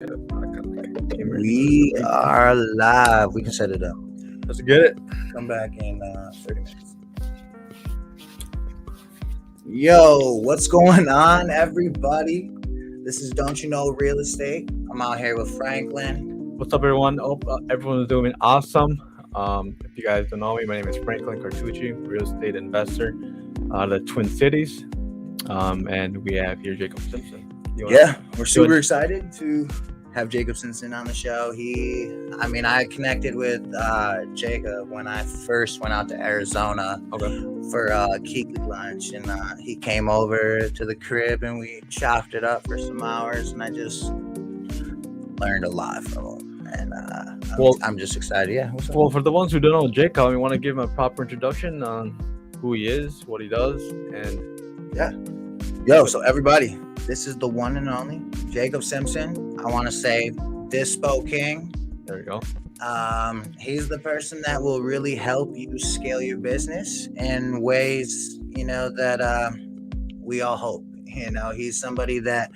We are live. We can set it up. Let's get it. Come back in 30 minutes. Yo, what's going on, everybody? This is Don't You Know Real Estate. I'm out here with Franklin. What's up, everyone? Hope everyone's doing awesome. If you guys don't know me, my name is Franklin Cartucci, real estate investor out of the Twin Cities. And we have here Jacob Simpson. We're super excited to have Jacob Simpson on the show. I connected with Jacob when I first went out to Arizona for Kiki lunch, and he came over to the crib and we chopped it up for some hours, and I just learned a lot from him. And I'm just excited. Yeah. Well, for the ones who don't know Jacob, we want to give him a proper introduction on who he is, what he does, and so everybody, this is the one and only Jacob Simpson. I want to say Dispo King. There we go. He's the person that will really help you scale your business in ways, that we all hope. He's somebody that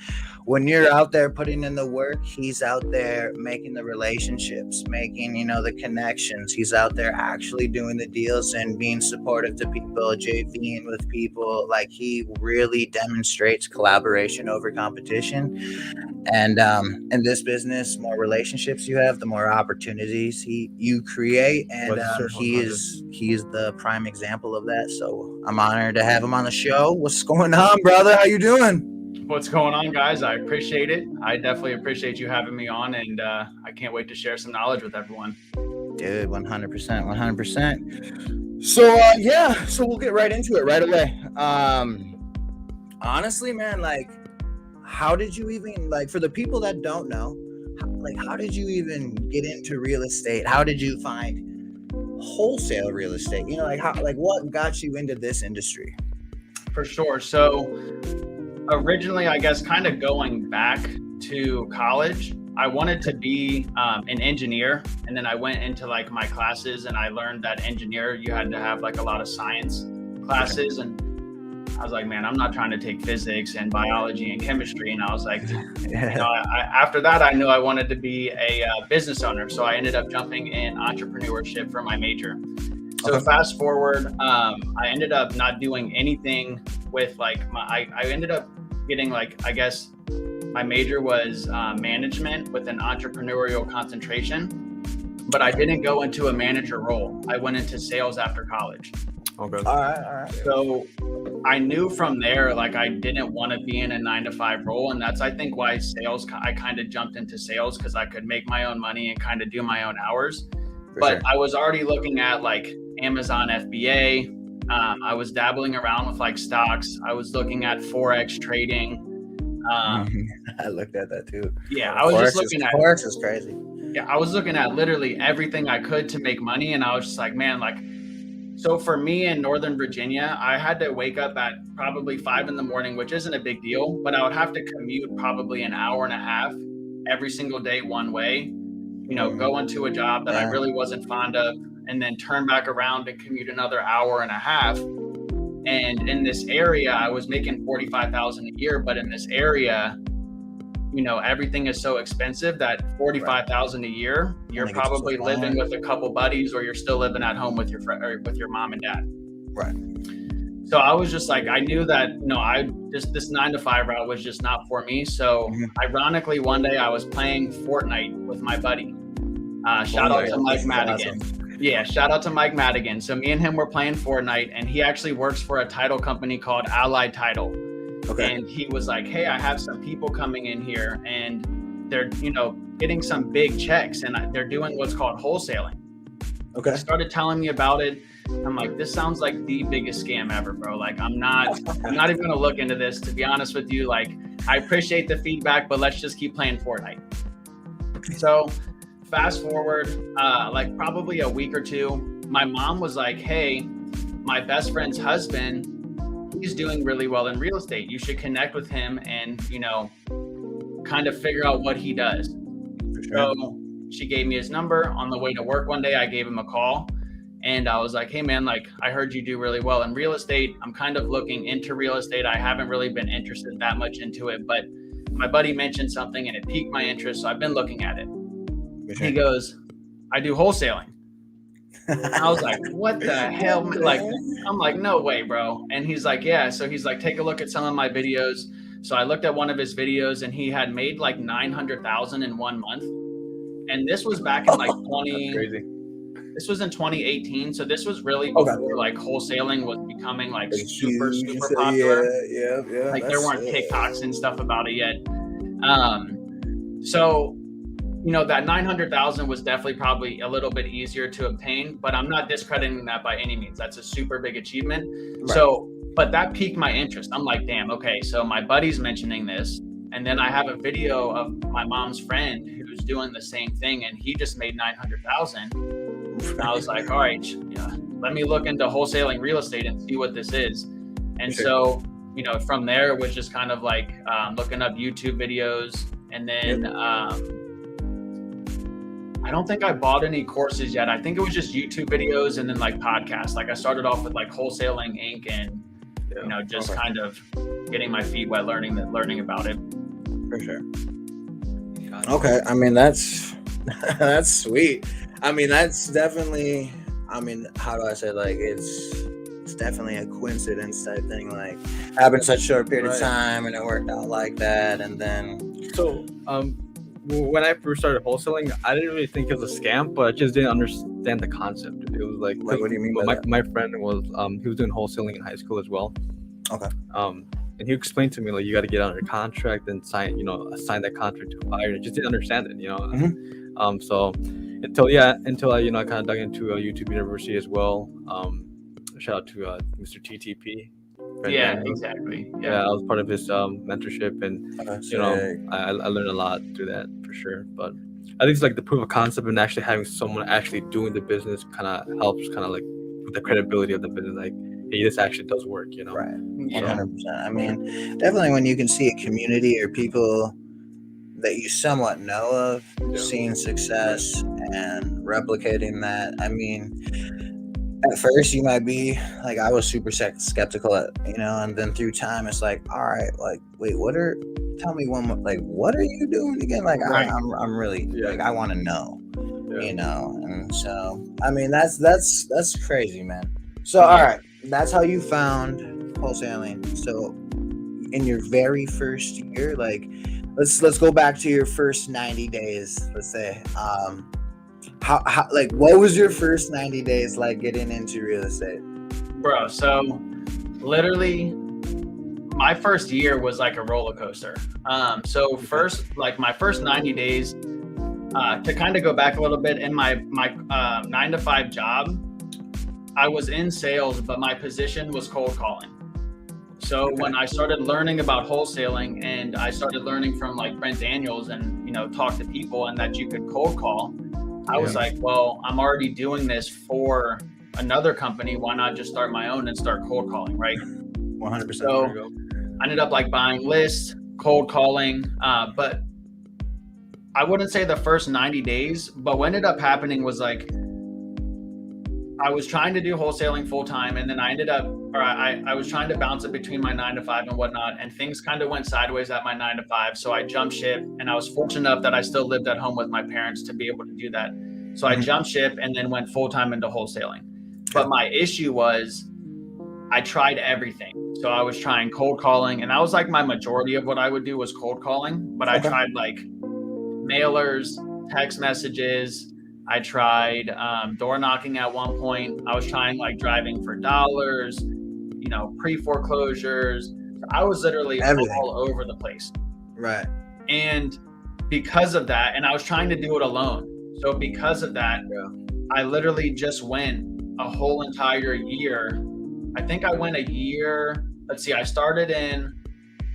when you're out there putting in the work, he's out there making the relationships, making, the connections. He's out there actually doing the deals and being supportive to people, JVing with people. Like, he really demonstrates collaboration over competition. And in this business, more relationships you have, the more opportunities you create. And he is the prime example of that. So I'm honored to have him on the show. What's going on, brother? How you doing? What's going on, guys? I appreciate it. I definitely appreciate you having me on, and I can't wait to share some knowledge with everyone. Dude, 100%. So we'll get right into it right away. Honestly, man, how did you even, for the people that don't know, how did you even get into real estate? How did you find wholesale real estate? What got you into this industry? For sure. So originally, I guess, kind of going back to college, I wanted to be an engineer. And then I went into my classes and I learned that engineer, you had to have a lot of science classes. And I was like, man, I'm not trying to take physics and biology and chemistry. And I was like, after that, I knew I wanted to be a business owner. So I ended up jumping in entrepreneurship for my major. So fast forward, I ended up not doing anything with I ended up getting my major was management with an entrepreneurial concentration, but I didn't go into a manager role. I went into sales after college. Okay. All right. So I knew from there, I didn't want to be in a 9-to-5 role. And that's, I think, why I kind of jumped into sales, because I could make my own money and kind of do my own hours. But I was already looking at Amazon FBA. I was dabbling around with stocks. I was looking at Forex trading. I looked at that too. Yeah, I was just looking at Forex is crazy. Yeah, I was looking at literally everything I could to make money. And I was just so for me in Northern Virginia, I had to wake up at probably 5 a.m, which isn't a big deal, but I would have to commute probably an hour and a half every single day one way, go into a job that I really wasn't fond of, and then turn back around and commute another hour and a half. And in this area, I was making $45,000 a year, but in this area, everything is so expensive that $45,000 a year, you're probably living with a couple buddies, or you're still living at home with your friend or with your mom and dad. Right. So I was just I knew that this 9-to-5 route was just not for me. So ironically, one day I was playing Fortnite with my buddy. Shout out to Mike Madigan. Awesome. Yeah, shout out to Mike Madigan. So me and him were playing Fortnite, and he actually works for a title company called Allied Title. Okay. And he was like, hey, I have some people coming in here, and they're, getting some big checks, and they're doing what's called wholesaling. Okay. He started telling me about it. I'm like, this sounds like the biggest scam ever, bro. I'm not even going to look into this, to be honest with you. I appreciate the feedback, but let's just keep playing Fortnite. So fast forward, probably a week or two, my mom was like, hey, my best friend's husband, he's doing really well in real estate. You should connect with him and, kind of figure out what he does. For sure. So she gave me his number. On the way to work one day, I gave him a call, and I was like, hey man, I heard you do really well in real estate. I'm kind of looking into real estate. I haven't really been interested that much into it, but my buddy mentioned something and it piqued my interest, so I've been looking at it. Sure. He goes, I do wholesaling. I was like, what the hell? Like, I'm like, no way, bro. And he's like, yeah. So he's like, take a look at some of my videos. So I looked at one of his videos and he had made like 900,000 in 1 month. And this was back in like 20. Crazy. This was in 2018. So this was really before like wholesaling was becoming like super popular. Yeah. Like there weren't TikToks and stuff about it yet. So, you know, that 900,000 was definitely probably a little bit easier to obtain, but I'm not discrediting that by any means. That's a super big achievement. Right. So, but that piqued my interest. I'm like, damn, okay. So my buddy's mentioning this, and then I have a video of my mom's friend who's doing the same thing, and he just made 900,000. And I was like, all right, let me look into wholesaling real estate and see what this is. And so, you know, from there it was just kind of like looking up YouTube videos, and then I don't think I bought any courses yet. I think it was just YouTube videos and then like podcasts. Like I started off with like Wholesaling Inc. and you know, just kind of getting my feet wet, learning about it. For sure. Okay, I mean that's sweet. I mean that's definitely. I mean, how do I say, like it's definitely a coincidence type thing. Like happened in such a short period of time, and it worked out like that, and then so when I first started wholesaling, I didn't really think it was a scam, but I just didn't understand the concept. It was like what do you mean by that? My friend was he was doing wholesaling in high school as well. Okay. And he explained to me like you got to get under contract and sign that contract to a buyer. I just didn't understand it, So until I kind of dug into a YouTube University as well. Shout out to Mr. TTP. Yeah, exactly. Yeah, I was part of his mentorship, and I learned a lot through that for sure. But I think it's like the proof of concept and actually having someone actually doing the business kind of helps, kind of like with the credibility of the business. Like, hey, this actually does work, Right. 100%. I mean, definitely when you can see a community or people that you somewhat know of seeing success and replicating that. I mean, at first you might be like, I was super skeptical and then through time it's like, all right, like, wait, tell me one more, like, what are you doing again? Like, right. I'm really like, I want to know, and so, I mean, that's crazy, man. So, all right, that's how you found wholesaling. So in your very first year, like, let's go back to your first 90 days, let's say, how like what was your first 90 days like getting into real estate? Bro, so literally my first year was like a roller coaster. So first, like my first 90 days, to kind of go back a little bit, in my 9-to-5 job, I was in sales, but my position was cold calling. So when I started learning about wholesaling and I started learning from like Brent Daniels and, talk to people and that you could cold call, I was like, well, I'm already doing this for another company. Why not just start my own and start cold calling, right? 100%. So I ended up like buying lists, cold calling, but I wouldn't say the first 90 days, but what ended up happening was like, I was trying to do wholesaling full time, and then I was trying to bounce it between my 9-to-5 and whatnot, and things kind of went sideways at my 9-to-5. So I jumped ship, and I was fortunate enough that I still lived at home with my parents to be able to do that. So I jumped ship and then went full time into wholesaling. But my issue was I tried everything. So I was trying cold calling, and that was like my majority of what I would do was cold calling. But I tried like mailers, text messages. I tried door knocking at one point. I was trying like driving for dollars, pre-foreclosures. I was literally all over the place. Right. And because of that, and I was trying to do it alone. So because of that, I literally just went a whole entire year. I think I went a year. Let's see, I started in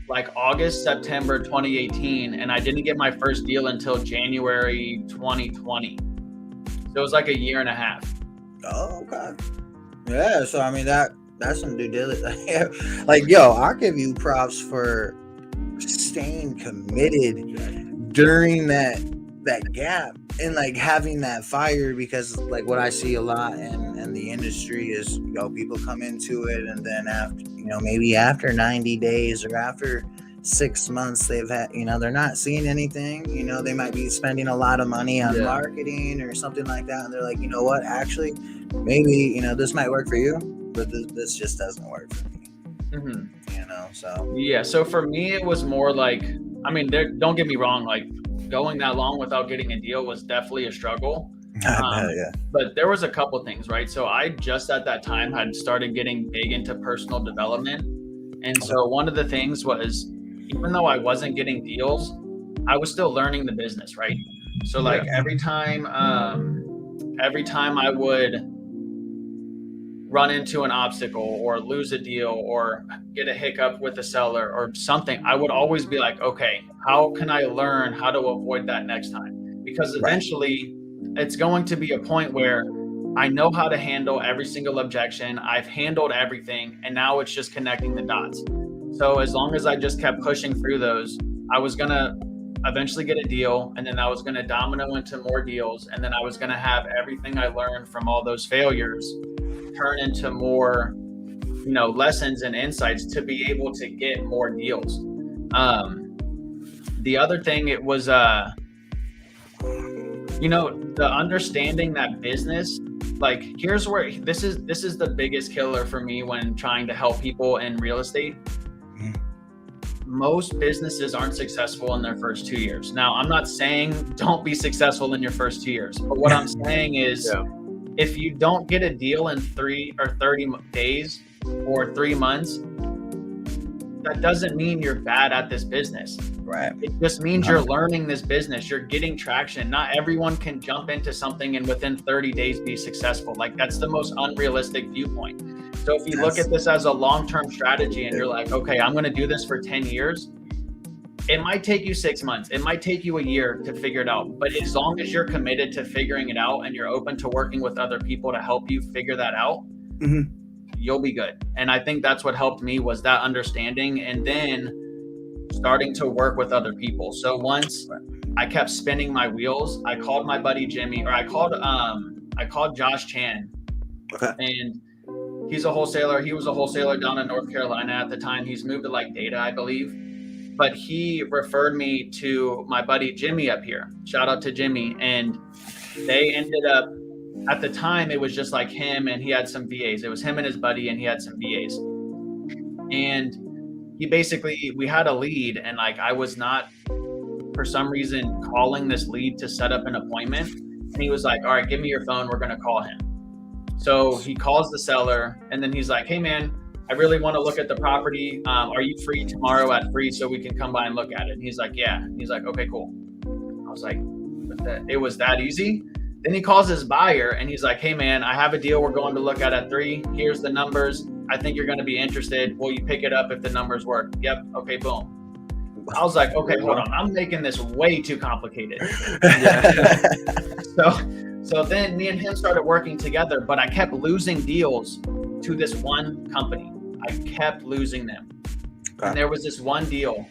like August, September 2018, and I didn't get my first deal until January 2020. So it was like a year and a half. Oh, okay. Yeah, so I mean that's some due diligence. Like, yo, I'll give you props for staying committed during that gap and like having that fire, because like what I see a lot in the industry is, people come into it and then after, maybe after 90 days or after 6 months they've had, they're not seeing anything. They might be spending a lot of money on marketing or something like that, and they're like, you know what, actually maybe this might work for you, but this just doesn't work for me. So for me it was more like, I mean, don't get me wrong, like going that long without getting a deal was definitely a struggle. But there was a couple things, right? So I just at that time had started getting big into personal development. And so one of the things was, even though I wasn't getting deals, I was still learning the business, right? So like every time I would run into an obstacle or lose a deal or get a hiccup with a seller or something, I would always be like, okay, how can I learn how to avoid that next time? Because eventually it's going to be a point where I know how to handle every single objection. I've handled everything, and now it's just connecting the dots. So as long as I just kept pushing through those, I was going to eventually get a deal, and then I was going to domino into more deals, and then I was going to have everything I learned from all those failures turn into more, lessons and insights to be able to get more deals. The other thing, it was, the understanding that business, like here's where this is the biggest killer for me when trying to help people in real estate. Most businesses aren't successful in their first 2 years. Now, I'm not saying don't be successful in your first 2 years, but what I'm saying is if you don't get a deal in 3 or 30 days or 3 months, that doesn't mean you're bad at this business. Right. It just means you're learning this business. You're getting traction. Not everyone can jump into something and within 30 days be successful. Like that's the most unrealistic viewpoint. So if you look at this as a long-term strategy and you're like, okay, I'm going to do this for 10 years, it might take you 6 months. It might take you a year to figure it out. But as long as you're committed to figuring it out and you're open to working with other people to help you figure that out, you'll be good. And I think that's what helped me was that understanding and then starting to work with other people. So once I kept spinning my wheels, I called my buddy Jimmy, or I called Josh Chan. And he's a wholesaler. He was a wholesaler down in North Carolina at the time. He's moved to like Data, I believe. But he referred me to my buddy Jimmy up here. Shout out to Jimmy. And they ended up, at the time, it was just like him and he had some VAs. It was him and his buddy and he had some VAs. And we had a lead and like I was not, for some reason, calling this lead to set up an appointment. And he was like, all right, give me your phone. We're going to call him. So he calls the seller and then he's like, hey man, I really want to look at the property. Are you free tomorrow at 3 so we can come by and look at it? And he's like, yeah. And he's like, okay, cool. I was like, it was that easy. Then he calls his buyer and he's like, hey man, I have a deal we're going to look at 3. Here's the numbers. I think you're going to be interested. Will you pick it up if the numbers work? Yep. Okay, boom. I was like, okay, hold on. I'm making this way too complicated. So then me and him started working together, but I kept losing deals to this one company. I kept losing them. And there was this one deal.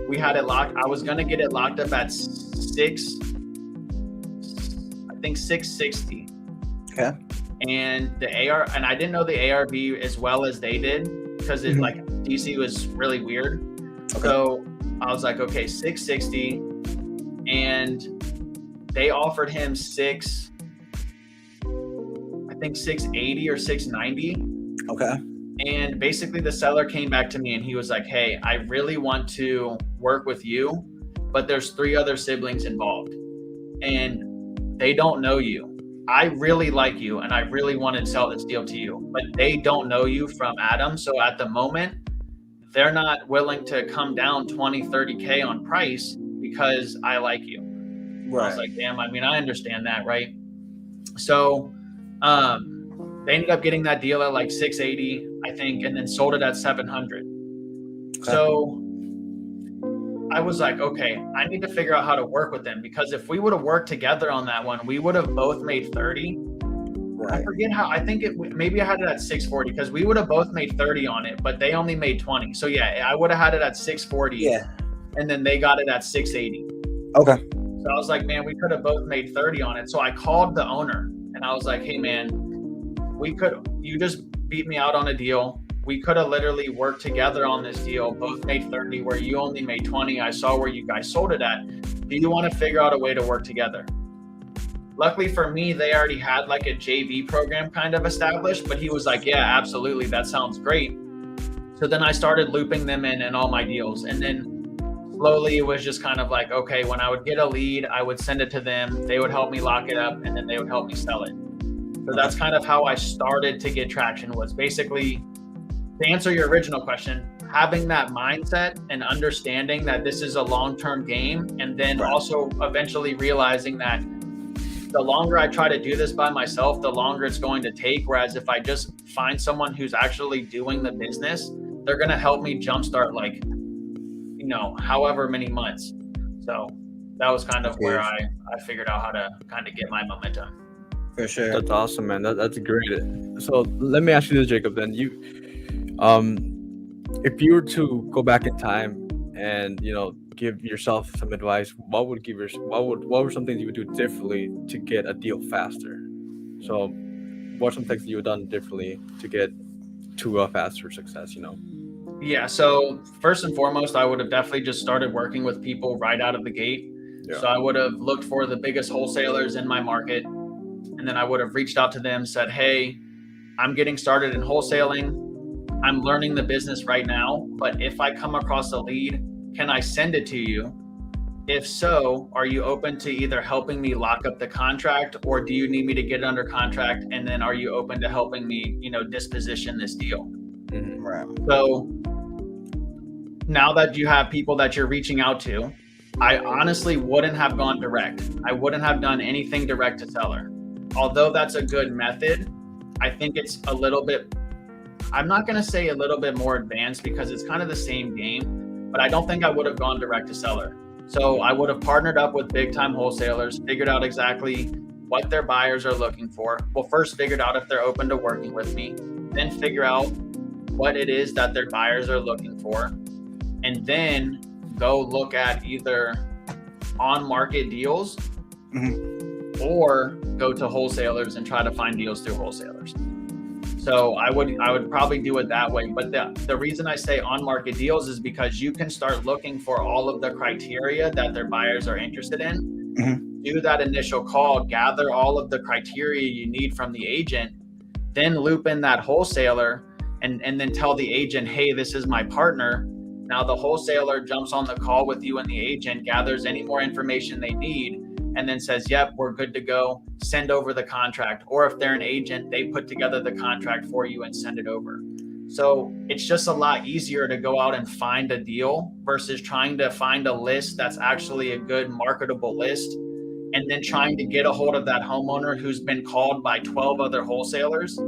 We had it locked. I was going to get it locked up at 660. Okay. And and I didn't know the ARV as well as they did because it like DC was really weird. Okay. So I was like, okay, 660. And they offered him 680 or 690. Okay. And basically the seller came back to me and he was like, hey, I really want to work with you, but there's 3 other siblings involved and they don't know you. I really like you and I really want to sell this deal to you, but they don't know you from Adam. So at the moment, they're not willing to come down 20, 30K on price because I like you. Right. I was like, damn, I mean, I understand that, right? So they ended up getting that deal at like 680, I think, and then sold it at 700. Okay. So I was like, okay, I need to figure out how to work with them because if we would have worked together on that one, we would have both made 30. Right. I forget how, I think maybe I had it at 640 because we would have both made 30 on it, but they only made 20. So yeah, I would have had it at 640. Yeah. And then they got it at 680. Okay. So I was like, man, we could have both made 30 on it. So I called the owner and I was like, hey man, you just beat me out on a deal. we could have literally worked together on this deal, both made 30 where you only made 20. I saw where you guys sold it at. Do you want to figure out a way to work together? Luckily for me, they already had like a JV program kind of established, but he was like, yeah, absolutely. That sounds great. So then I started looping them in all my deals. And then slowly it was just kind of like, okay, when I would get a lead, I would send it to them. They would help me lock it up, and then they would help me sell it. So that's kind of how I started to get traction, was basically, to answer your original question, having that mindset and understanding that this is a long-term game. And then also eventually realizing that the longer I try to do this by myself, the longer it's going to take. Whereas if I just find someone who's actually doing the business, they're going to help me jumpstart, like, you know, however many months. So that was kind of where I figured out how to kind of get my momentum. For sure. That's awesome, man. That's great. So let me ask you this, Jacob, then. If you were to go back in time and, you know, give yourself some advice, what were some things you would do differently to get a deal faster? So what are some things that you would have done differently to get to a faster success, you know? Yeah, so first and foremost, I would have definitely just started working with people right out of the gate. Yeah. So I would have looked for the biggest wholesalers in my market, and then I would have reached out to them, said, hey, I'm getting started in wholesaling. I'm learning the business right now, but if I come across a lead, can I send it to you? If so, are you open to either helping me lock up the contract, or do you need me to get it under contract? And then are you open to helping me, you know, disposition this deal? Mm-hmm. Right. So now that you have people that you're reaching out to, I honestly wouldn't have gone direct. I wouldn't have done anything direct to seller. Although that's a good method, I think it's a little bit, I'm not going to say a little bit more advanced because it's kind of the same game, but I don't think I would have gone direct to seller. So I would have partnered up with big time wholesalers, figured out exactly what their buyers are looking for. Well, first figured out if they're open to working with me, then figure out what it is that their buyers are looking for, and then go look at either on market deals or go to wholesalers and try to find deals through wholesalers. So I would probably do it that way. But the reason I say on market deals is because you can start looking for all of the criteria that their buyers are interested in, do that initial call, gather all of the criteria you need from the agent, then loop in that wholesaler and then tell the agent, hey, this is my partner. Now the wholesaler jumps on the call with you and the agent, gathers any more information they need, and then says, yep, we're good to go, send over the contract. Or if they're an agent, they put together the contract for you and send it over. So it's just a lot easier to go out and find a deal versus trying to find a list that's actually a good marketable list, and then trying to get a hold of that homeowner who's been called by 12 other wholesalers.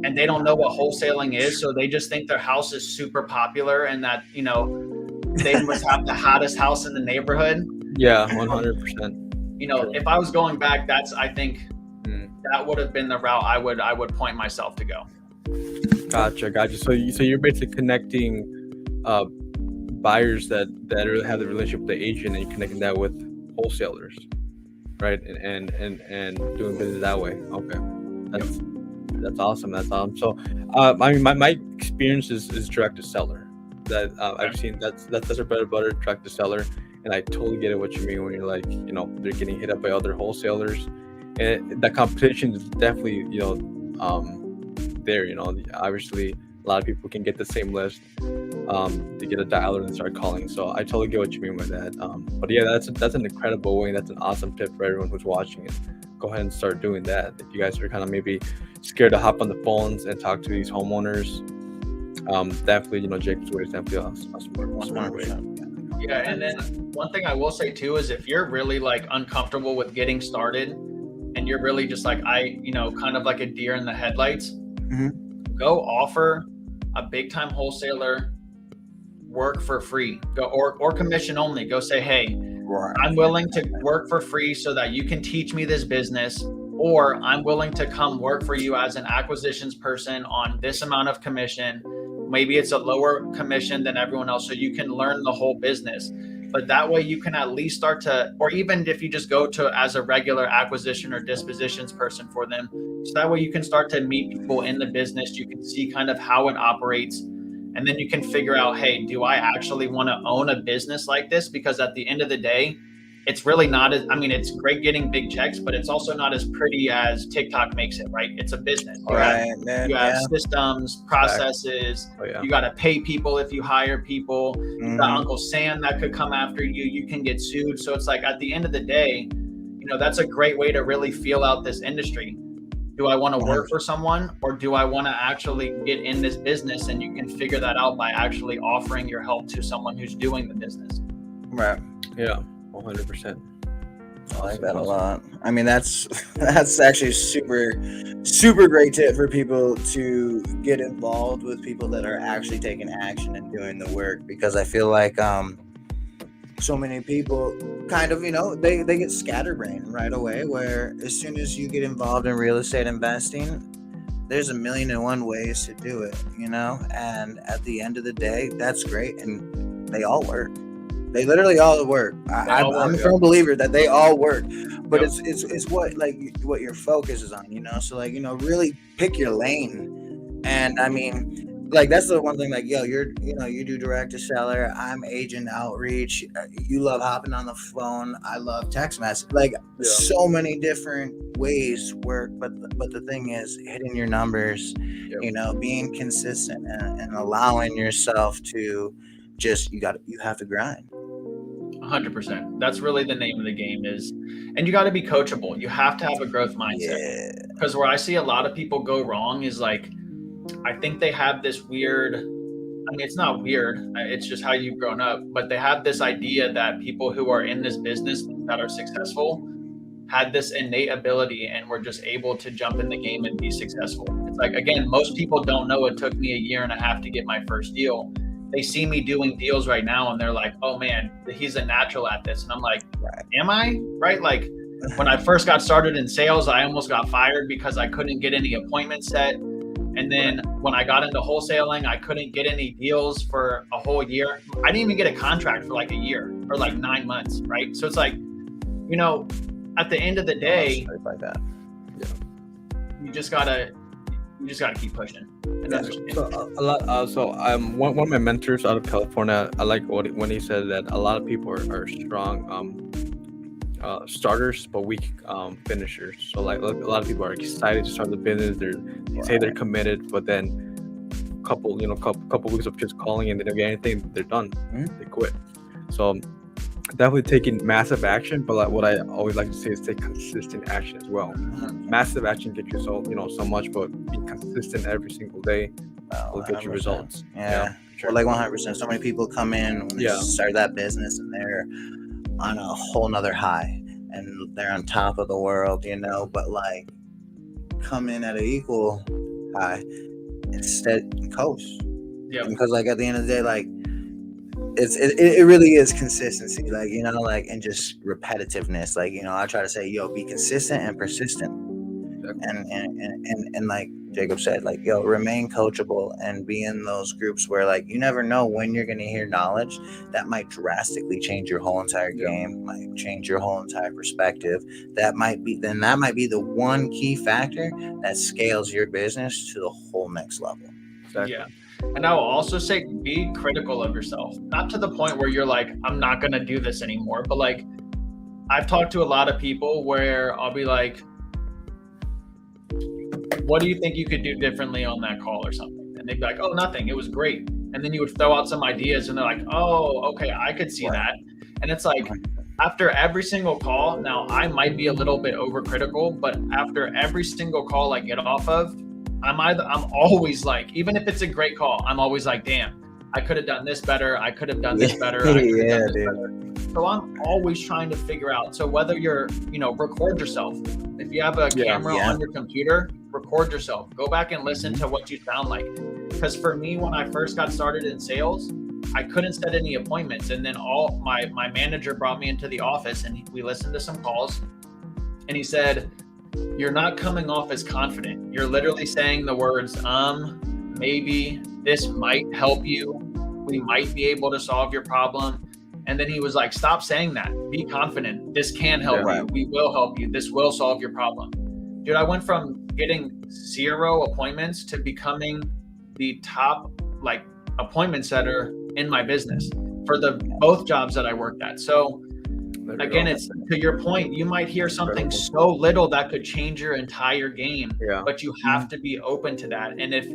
And they don't know what wholesaling is. So they just think their house is super popular and that, you know, they must have the hottest house in the neighborhood. Yeah, 100%. You know, if I was going back, I think that would have been the route I would point myself to go. Gotcha. So you're basically connecting buyers that really have the relationship with the agent, and you're connecting that with wholesalers, right? And doing business that way. Okay, that's awesome. That's awesome. So, I mean, my experience is direct to seller. That I've seen that's our bread and butter, direct to seller. And I totally get it what you mean when you're like, you know, they're getting hit up by other wholesalers, and that competition is definitely, you know, there. You know, obviously a lot of people can get the same list to get a dialer and start calling. So I totally get what you mean by that. But yeah, that's an incredible way. That's an awesome tip for everyone who's watching it. Go ahead and start doing that. If you guys are kind of maybe scared to hop on the phones and talk to these homeowners, definitely, you know, Jacob's way is definitely a smart way. Yeah, and then one thing I will say too is if you're really like uncomfortable with getting started and you're really just like, kind of like a deer in the headlights, go offer a big time wholesaler work for free, go or commission only. Go say, hey, I'm willing to work for free so that you can teach me this business, or I'm willing to come work for you as an acquisitions person on this amount of commission. Maybe it's a lower commission than everyone else, so you can learn the whole business. but that way you can at least start to, or even if you just go to as a regular acquisition or dispositions person for them, so that way you can start to meet people in the business, you can see kind of how it operates, and then you can figure out, hey, do I actually want to own a business like this? Because at the end of the day, it's really not as, I mean, it's great getting big checks, but it's also not as pretty as TikTok makes it, right? It's a business. You have systems, processes, you got to pay people if you hire people. You got Uncle Sam that could come after you. You can get sued. So it's like, at the end of the day, you know, that's a great way to really feel out this industry. Do I want to work for someone, or do I want to actually get in this business? And you can figure that out by actually offering your help to someone who's doing the business. Right. Yeah. 100%. I like that a lot. I mean, that's actually super great tip for people to get involved with people that are actually taking action and doing the work, because I feel like so many people kind of, you know, they get scatterbrained right away, where as soon as you get involved in real estate investing, there's a million and one ways to do it, you know, and at the end of the day, that's great, and they all work. They literally all work. I'm a firm believer that they all work, but it's what, like, what your focus is on, you know? So, like, you know, really pick your lane. And I mean, like, that's the one thing, like, yo, you do direct to seller. I'm agent outreach. You love hopping on the phone. I love text message. Like, so many different ways work. But the thing is hitting your numbers, you know, being consistent and allowing yourself to just, you have to grind. 100%. That's really the name of the game is, and you got to be coachable. You have to have a growth mindset. Because where I see a lot of people go wrong is, like, I think they have this weird, I mean, it's not weird, it's just how you've grown up, but they have this idea that people who are in this business that are successful had this innate ability and were just able to jump in the game and be successful. It's like, again, most people don't know it took me a year and a half to get my first deal. They see me doing deals right now and they're like, oh man, he's a natural at this. And I'm like, am I? Right? Like, when I first got started in sales, I almost got fired because I couldn't get any appointments set. And then when I got into wholesaling, I couldn't get any deals for a whole year. I didn't even get a contract for like a year or like 9 months, right? So it's like, you know, at the end of the day, like that. You just gotta keep pushing. So one of my mentors out of California, I like when he said that a lot of people are strong starters but weak finishers. So, like, a lot of people are excited to start the business. They say they're committed, but then couple weeks of just calling and they don't get anything, they're done. They quit. So definitely taking massive action, but like what I always like to say is take consistent action as well. Massive action gets you so much, but being consistent every single day will get you results. Sure. Like 100%. So many people come in when they start that business and they're on a whole nother high and they're on top of the world, you know, but like come in at an equal high instead coast. Because like at the end of the day, like it really is consistency, like, you know, like, and just repetitiveness. Like, you know, I try to say, yo, be consistent and persistent. And like Jacob said, like, yo, remain coachable and be in those groups where, like, you never know when you're going to hear knowledge that might drastically change your whole entire game, might change your whole entire perspective. That might be the one key factor that scales your business to the whole next level. Exactly. Yeah. And I will also say, be critical of yourself, not to the point where you're like, I'm not going to do this anymore. But like, I've talked to a lot of people where I'll be like, what do you think you could do differently on that call or something? And they'd be like, oh, nothing. It was great. And then you would throw out some ideas and they're like, oh, okay, I could see that. And it's like, after every single call, now I might be a little bit overcritical, but after every single call I get off of, I'm always like, even if it's a great call, I'm always like, damn, I could have done this better. I could have done this better. So I'm always trying to figure out. So whether you're, you know, record yourself. If you have a camera on your computer, record yourself. Go back and listen to what you sound like. Because for me, when I first got started in sales, I couldn't set any appointments. And then my manager brought me into the office and we listened to some calls. And he said, you're not coming off as confident. You're literally saying the words, maybe, this might help you. We might be able to solve your problem. And then he was like, stop saying that. Be confident. This can help Yeah. you. We will help you. This will solve your problem. Dude, I went from getting 0 appointments to becoming the top like appointment setter in my business for the both jobs that I worked at. So again, it's to your point, you might hear something so little that could change your entire game, but you have to be open to that. And if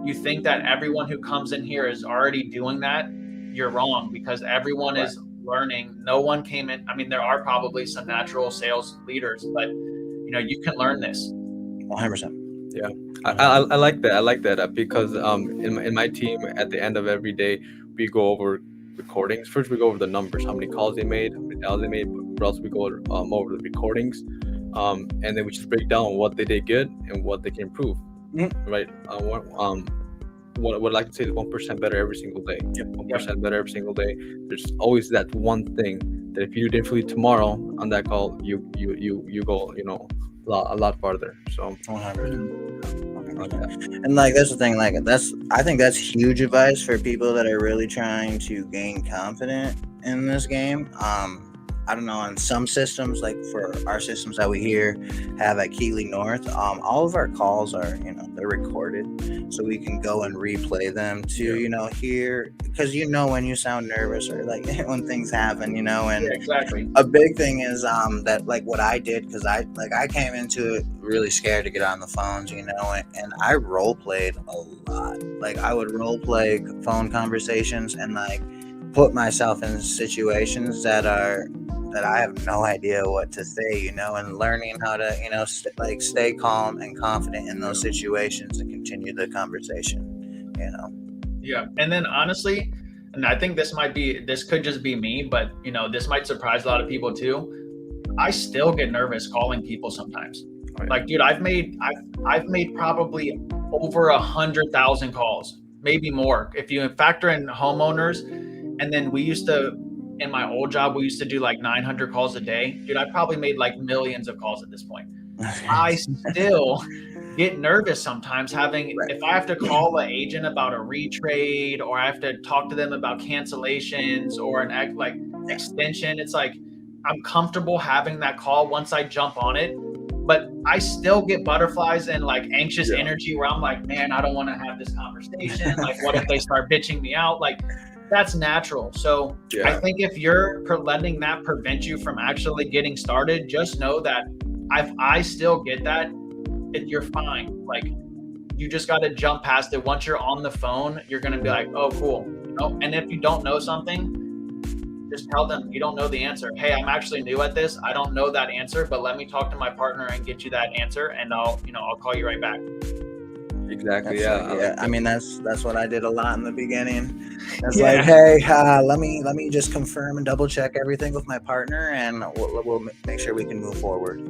you think that everyone who comes in here is already doing that, you're wrong, because everyone is learning. No one came in. I mean, there are probably some natural sales leaders, but you know, you can learn this. 100%. Yeah, I like that. I like that because in my team, at the end of every day, we go over recordings. First, we go over the numbers, how many calls they made, how many dials they made, but else we go over the recordings, and then we just break down what they did good and what they can improve. Right? What I would like to say is 1% better every single day. 1% better every single day. There's always that one thing that if you do differently tomorrow on that call, you go, you know, a lot farther. So 100%. And like that's the thing, like I think that's huge advice for people that are really trying to gain confidence in this game. I don't know, on some systems, like for our systems that we here have at Keeley North, all of our calls are, you know, they're recorded, so we can go and replay them to, you know, hear, because you know when you sound nervous or like when things happen, you know, and exactly. A big thing is that like what I did, because I came into it really scared to get on the phones, you know, and I role played a lot. Like I would role play phone conversations and like put myself in situations that I have no idea what to say, you know, and learning how to, you know, stay calm and confident in those situations and continue the conversation, you know. Yeah. And then honestly, and I think this could just be me, but you know, this might surprise a lot of people too. I still get nervous calling people sometimes. Like, dude, I've made probably over 100,000 calls, maybe more. If you factor in homeowners, and then in my old job, we used to do like 900 calls a day. Dude, I probably made like millions of calls at this point. I still get nervous sometimes if I have to call an agent about a retrade, or I have to talk to them about cancellations or an like extension. It's like, I'm comfortable having that call once I jump on it, but I still get butterflies and like anxious energy where I'm like, man, I don't want to have this conversation. Like, what if they start bitching me out? Like, that's natural. So I think if you're letting that prevent you from actually getting started, just know that I still get that. You're fine. Like, you just got to jump past it. Once you're on the phone, you're going to be like, oh, cool. You know? And if you don't know something, just tell them you don't know the answer. Hey, I'm actually new at this. I don't know that answer, but let me talk to my partner and get you that answer. And I'll call you right back. Exactly. I mean, that's what I did a lot in the beginning. It's like, hey, let me just confirm and double check everything with my partner, and we'll make sure we can move forward.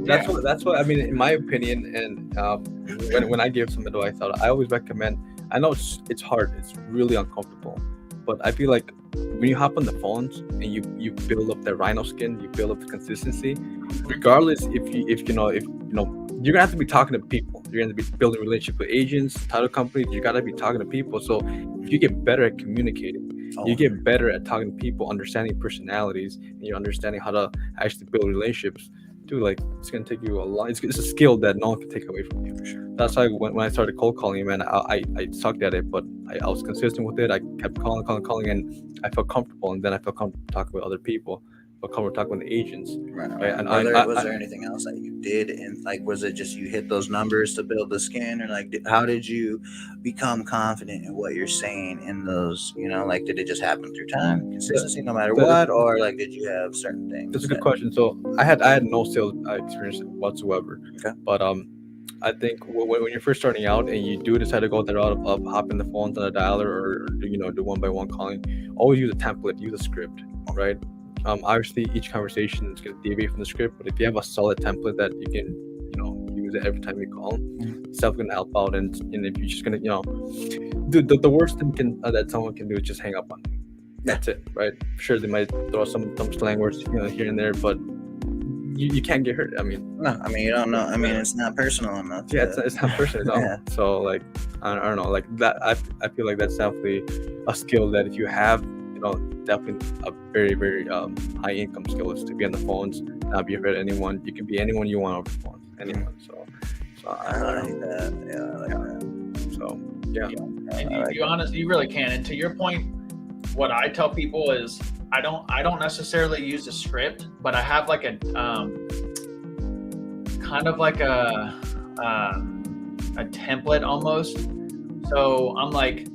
That's what I mean, in my opinion. And when I give some advice out, I always recommend. I know it's hard. It's really uncomfortable, but I feel like when you hop on the phones and you build up that rhino skin, you build up the consistency. Regardless, if you know, you're gonna have to be talking to people. You're gonna be building relationships with agents, title companies. You gotta be talking to people. So if you get better at communicating, you get better at talking to people, understanding personalities, and you're understanding how to actually build relationships. Dude, like, it's gonna take you a lot. It's a skill that no one can take away from you. For sure. That's why when I started cold calling, man, I sucked at it, but I was consistent with it. I kept calling, and I felt comfortable. And then I felt comfortable talking with other people. We're talking with the agents. Right. And was there anything else that you did? And like, was it just you hit those numbers to build the skin, or like, how did you become confident in what you're saying in those? You know, like, did it just happen through time, consistency, no matter what, or like, did you have certain things? That's a good question. So I had no sales experience whatsoever. Okay. But I think when you're first starting out and you do decide to go that route of hopping the phones on a dialer or do one by one calling, always use a template, use a script, right? Obviously, each conversation is going to deviate from the script, but if you have a solid template that you can, use it every time you call, it's definitely going to help out. And if you're just going to, the worst thing that someone can do is just hang up on you. That's it, right? Sure, they might throw some slang words, here and there, but you can't get hurt. I mean, no, I mean, you don't know. I mean, it's not personal enough. Yeah, it's not personal at all. So, like, I don't know, like that. I feel like that's definitely a skill that if you have, definitely a very, very high income skill is to be on the phones, not be afraid of anyone. You can be anyone you want over the phone, anyone. So I like that. Yeah, I like that. So yeah. And you honestly, you really can. And to your point, what I tell people is I don't necessarily use a script, but I have like a kind of like a template almost. So I'm like,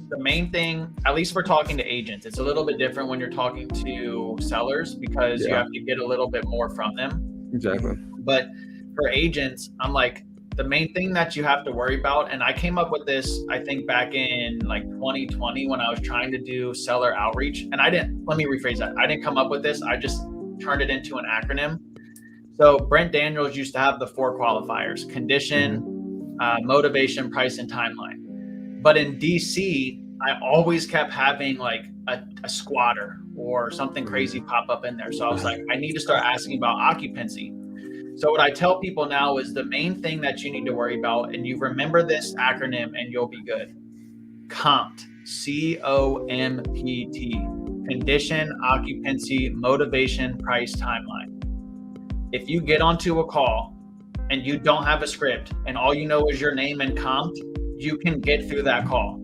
the main thing, at least for talking to agents, it's a little bit different when you're talking to sellers because you have to get a little bit more from them. Exactly. But for agents, I'm like, the main thing that you have to worry about, and I came up with this, I think back in like 2020 when I was trying to do seller outreach, and let me rephrase that. I didn't come up with this. I just turned it into an acronym. So Brent Daniels used to have the 4 qualifiers: condition, motivation, price, and timeline. But in DC, I always kept having like a squatter or something crazy pop up in there. So I was like, I need to start asking about occupancy. So what I tell people now is the main thing that you need to worry about, and you remember this acronym and you'll be good. COMPT, COMPT, condition, occupancy, motivation, price, timeline. If you get onto a call and you don't have a script and all you know is your name and COMPT, you can get through that call.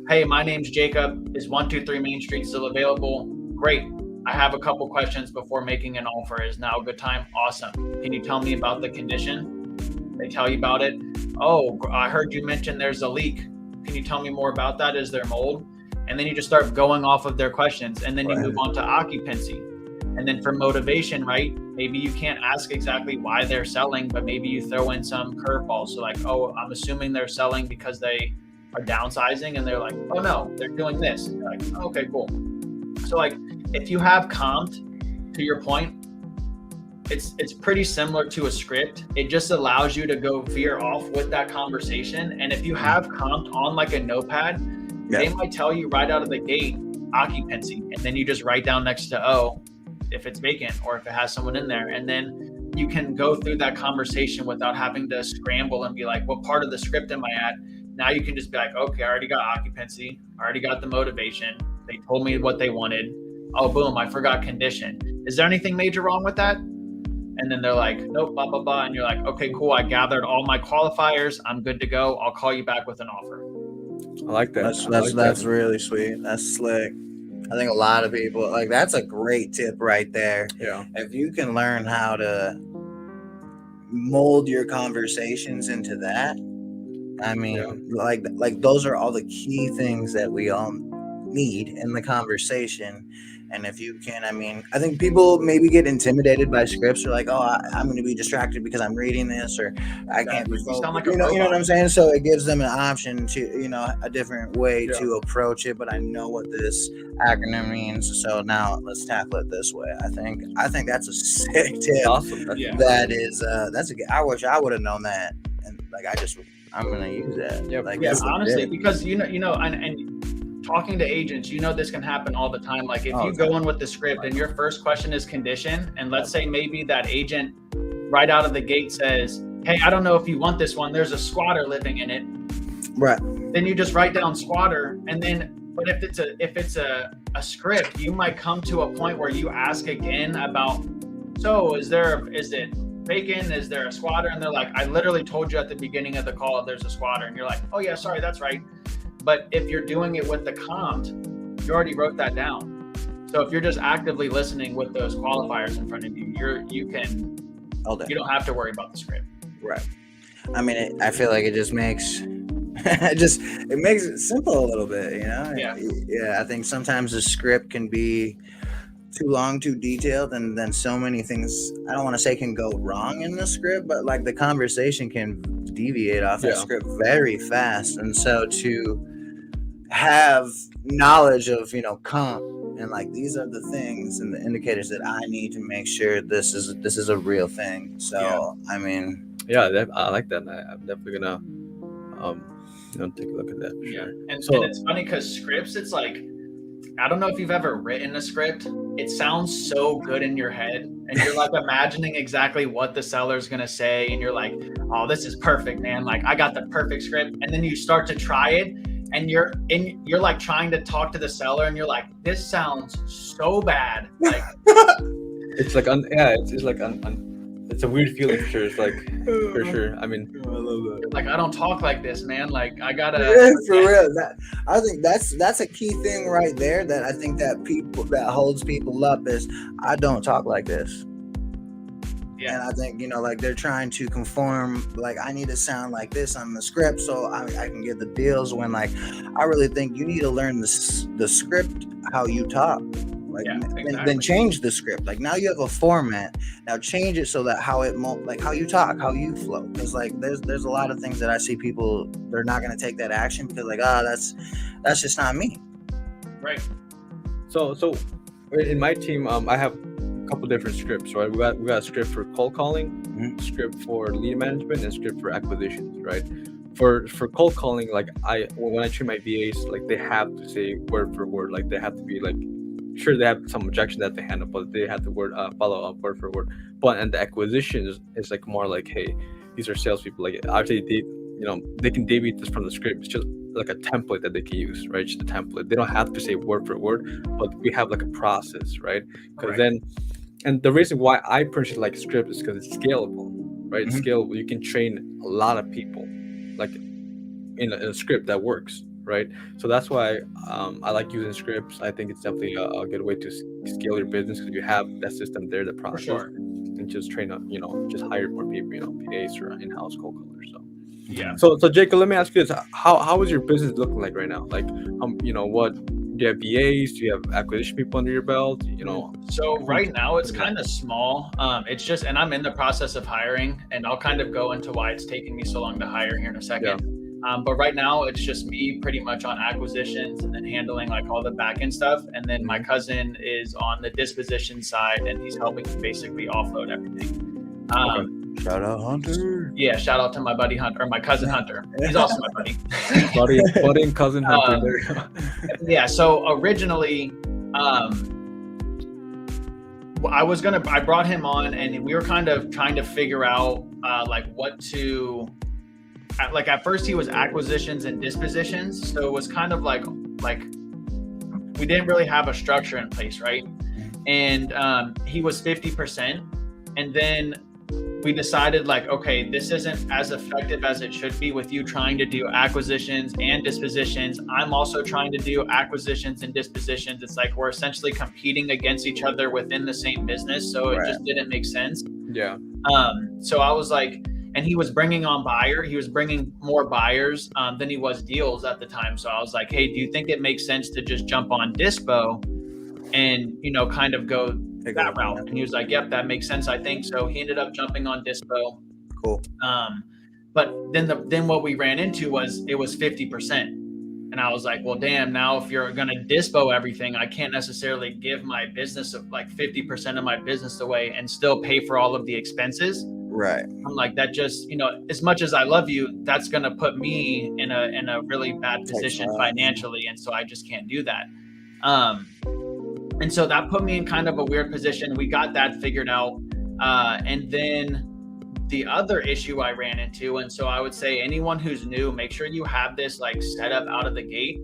Hey, my name's Jacob. Is 123 Main Street still available? Great. I have a couple questions before making an offer. Is now a good time? Awesome. Can you tell me about the condition? They tell you about it. Oh, I heard you mention there's a leak. Can you tell me more about that? Is there mold? And then you just start going off of their questions, and then you move on to occupancy. And then for motivation, right? Maybe you can't ask exactly why they're selling, but maybe you throw in some curveballs. So like, oh, I'm assuming they're selling because they are downsizing, and they're like, oh no, they're doing this. And you're like, okay, cool. So like, if you have COMPT, to your point, it's pretty similar to a script. It just allows you to go veer off with that conversation. And if you have COMPT on like a notepad, they might tell you right out of the gate occupancy, and then you just write down next to if it's vacant or if it has someone in there, and then you can go through that conversation without having to scramble and be like, what part of the script am I at? Now you can just be like, okay, I already got occupancy, I already got the motivation, they told me what they wanted. Oh, boom, I forgot condition. Is there anything major wrong with that? And then they're like, nope, blah, blah, blah. And you're like, okay, cool. I gathered all my qualifiers. I'm good to go. I'll call you back with an offer. I like that. That's really sweet. That's slick. I think a lot of people like that's a great tip right there. Yeah. If you can learn how to mold your conversations into that, I mean, like those are all the key things that we all need in the conversation. And if you can, I mean, I think people maybe get intimidated by scripts or like, oh, I'm going to be distracted because I'm reading this, or I can't be focused. You know what I'm saying? So it gives them an option to, a different way to approach it. But I know what this acronym means. So now let's tackle it this way. I think that's a sick tip. Awesome. That is, I wish I would have known that. And like, I'm going to use that. Yeah. Like, honestly, because, and talking to agents, this can happen all the time. Like if you go in with the script and your first question is condition, and let's say maybe that agent right out of the gate says, hey, I don't know if you want this one, there's a squatter living in it. Right. Then you just write down squatter. And then, but if it's a script, you might come to a point where you ask again about, so is it vacant? Is there a squatter? And they're like, I literally told you at the beginning of the call, there's a squatter. And you're like, oh yeah, sorry, that's right. But if you're doing it with the COMPT, you already wrote that down. So if you're just actively listening with those qualifiers in front of you, you don't have to worry about the script. Right. I mean, I feel like it just makes it makes it simple a little bit, Yeah. Yeah. I think sometimes the script can be too long, too detailed, and then so many things, I don't want to say can go wrong in the script, but like the conversation can deviate off that script very fast. And so to have knowledge of, comp and like these are the things and the indicators that I need to make sure this is a real thing. So I mean, I like that. I'm definitely gonna take a look at that for sure. And it's funny because scripts, it's like, I don't know if you've ever written a script. It sounds so good in your head, and you're like imagining exactly what the seller's gonna say, and you're like, oh, this is perfect, man. Like I got the perfect script. And then you start to try it, and you're like trying to talk to the seller, and you're like, this sounds so bad. Like It's like it's a weird feeling for sure. It's like for sure. I mean, I love that. like I don't talk like this, man. Like I gotta. Yeah, for real. I think that's a key thing right there. That I think that holds people up is I don't talk like this. Yeah. And I think, like they're trying to conform, like I need to sound like this on the script so I can get the deals, when like I really think you need to learn the script, how you talk. Like, Yeah, exactly. then change the script. Like now you have a format. Now change it so that how you talk, how you flow. Because like there's a lot of things that I see people, they're not going to take that action because like, that's just not me. Right. so in my team, I have a couple different scripts, right? We got a script for cold calling, script for lead management, and script for acquisitions, right? For cold calling, like when I train my VAs, like they have to say word for word, like they have to be like, sure they have some objection that they handle, but they have to follow up word for word. But and the acquisitions is like more like, hey, these are salespeople. Like obviously they can deviate this from the script. It's just like a template that they can use, right? Just a template. They don't have to say word for word, but we have like a process, right? Because then, and the reason why I personally like script is because it's scalable, right? It's scalable. You can train a lot of people, like in a script that works, right? So that's why I like using scripts. I think it's definitely a good way to scale your business because you have that system there, the process, and just train up, just hire more people, PAs or in-house cold callers. So Yeah. So Jacob, let me ask you this: how is your business looking like right now? Like, what do you have VAs? Do you have acquisition people under your belt? So right now it's kind of small. It's just, and I'm in the process of hiring, and I'll kind of go into why it's taking me so long to hire here in a second. But right now it's just me pretty much on acquisitions and then handling like all the back end stuff. And then my cousin is on the disposition side and he's helping me basically offload everything. Shout out Hunter. Yeah, shout out to my buddy Hunter, or my cousin Hunter. He's also my buddy. buddy and cousin Hunter. Yeah, so originally, I brought him on and we were kind of trying to figure out like what to, like at first he was acquisitions and dispositions. So it was kind of like we didn't really have a structure in place, right? And he was 50%. And then we decided like, okay, this isn't as effective as it should be with you trying to do acquisitions and dispositions. I'm also trying to do acquisitions and dispositions. It's like we're essentially competing against each other within the same business. So it just didn't make sense. Yeah. So I was like, and he was bringing more buyers than he was deals at the time. So I was like, hey, do you think it makes sense to just jump on Dispo and, kind of go that route? And he was like, yep, that makes sense, I think. So he ended up jumping on Dispo. Cool. But then what we ran into was it was 50%. And I was like, well, damn, now if you're going to Dispo everything, I can't necessarily give my business of like 50% of my business away and still pay for all of the expenses. Right. I'm like, that just, as much as I love you, that's going to put me in a really bad position financially. And so I just can't do that. And so that put me in kind of a weird position. We got that figured out. And then the other issue I ran into, and so I would say anyone who's new, make sure you have this like set up out of the gate.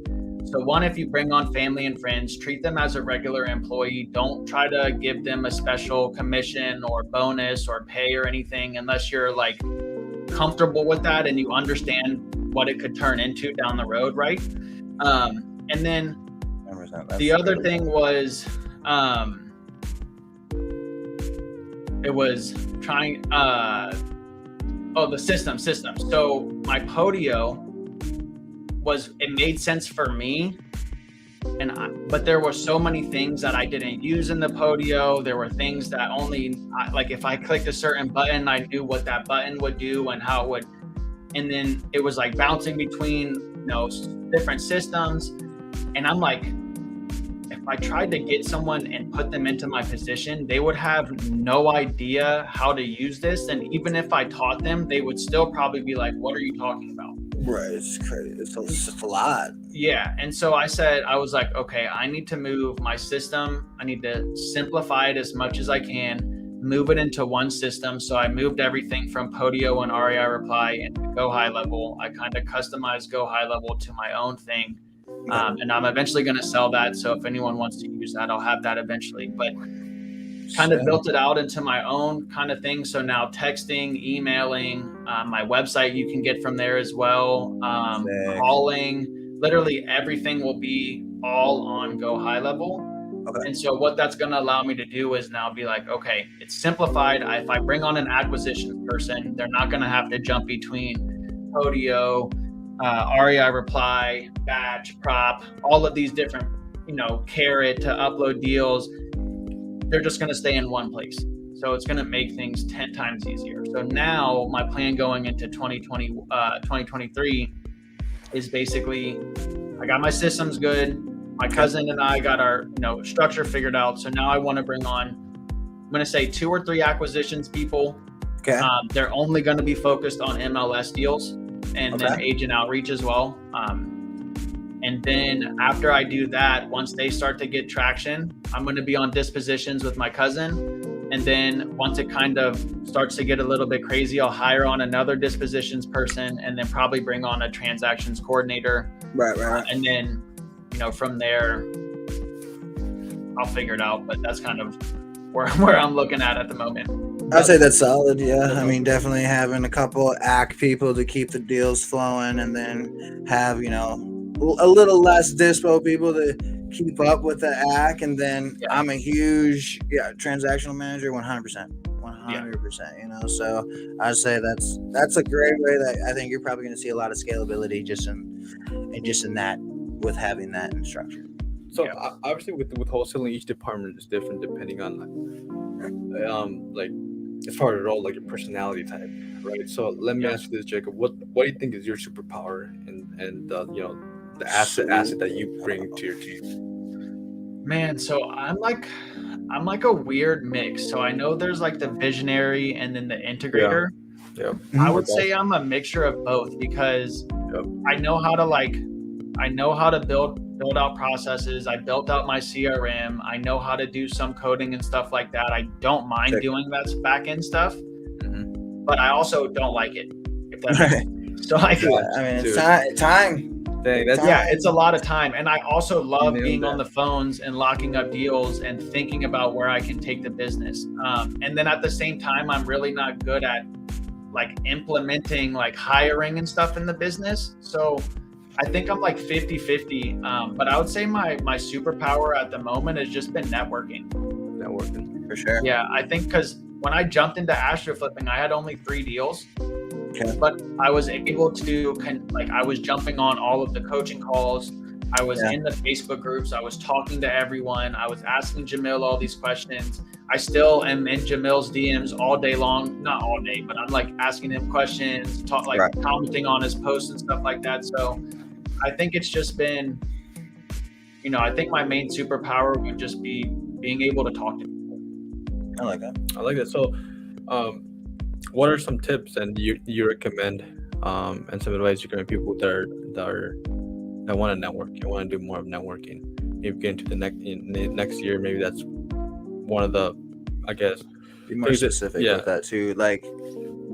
So one, if you bring on family and friends, treat them as a regular employee. Don't try to give them a special commission or bonus or pay or anything unless you're like comfortable with that and you understand what it could turn into down the road, right? And then the other thing was, it was trying, the system. So my Podio it made sense for me. But there were so many things that I didn't use in the Podio. There were things that only, like if I clicked a certain button, I knew what that button would do and how it would. And then it was like bouncing between, different systems. And I'm like, if I tried to get someone and put them into my position, they would have no idea how to use this. And even if I taught them, they would still probably be like, what are you talking about? Right. It's crazy. It's just a lot. Yeah. And so I was like, okay, I need to move my system. I need to simplify it as much as I can, move it into one system. So I moved everything from Podio and REI Reply into Go High Level. I kind of customized Go High Level to my own thing. And I'm eventually going to sell that. So if anyone wants to use that, I'll have that eventually. But kind of built it out into my own kind of thing. So now texting, emailing, my website you can get from there as well. Calling, literally everything will be all on Go High Level. Okay. And so what that's going to allow me to do is now be like, okay, it's simplified. If I bring on an acquisitions person, they're not going to have to jump between Podio, REI Reply, Batch, Prop, all of these different, Carrot to upload deals. They're just going to stay in one place. So it's going to make things 10 times easier. So now my plan going into 2023 is basically, I got my systems good. My cousin and I got our, structure figured out. So now I want to bring on, I'm going to say 2 or 3 acquisitions people. Okay. They're only going to be focused on MLS deals and then agent outreach as well. And then after I do that, once they start to get traction, I'm going to be on dispositions with my cousin. And then once it kind of starts to get a little bit crazy, I'll hire on another dispositions person and then probably bring on a transactions coordinator. Right. And then, from there, I'll figure it out. But that's kind of where I'm looking at the moment. I'd say that's solid. Yeah. I mean, definitely having a couple ACK people to keep the deals flowing, and then have, a little less dispo people to keep up with the ACK. And then I'm a huge transactional manager, 100%. 100%, so I'd say that's a great way that I think you're probably going to see a lot of scalability just in that, with having that in structure. So obviously with wholesaling, each department is different depending on like as far as role, like your personality type, right? So let me ask you this, Jacob. What do you think is your superpower and the asset that you bring to your team? Man, so I'm like a weird mix. So I know there's like the visionary and then the integrator. Yeah. I would say I'm a mixture of both, because I know how to build out processes. I built out my CRM. I know how to do some coding and stuff like that. I don't mind doing that back end stuff, but I also don't like it. If that makes sense. So it's time. Dang, it's a lot of time. And I also love being on the phones and locking up deals and thinking about where I can take the business. And then at the same time, I'm really not good at like implementing like hiring and stuff in the business. So I think I'm like 50-50. But I would say my superpower at the moment has just been networking. Networking, for sure. Yeah, I think because when I jumped into Astro Flipping, I had only 3 deals. Okay. But I was able to I was jumping on all of the coaching calls. I was in the Facebook groups. I was talking to everyone. I was asking Jamil all these questions. I still am in Jamil's DMs all day long. Not all day, but I'm like asking him questions, commenting on his posts and stuff like that. So I think it's just been, I think my main superpower would just be being able to talk to people. I like that. So, what are some tips and you recommend and some advice you give people that want to network, you want to do more of networking, maybe get into the next year? Maybe that's one of the, I guess, be more specific with that too. Like,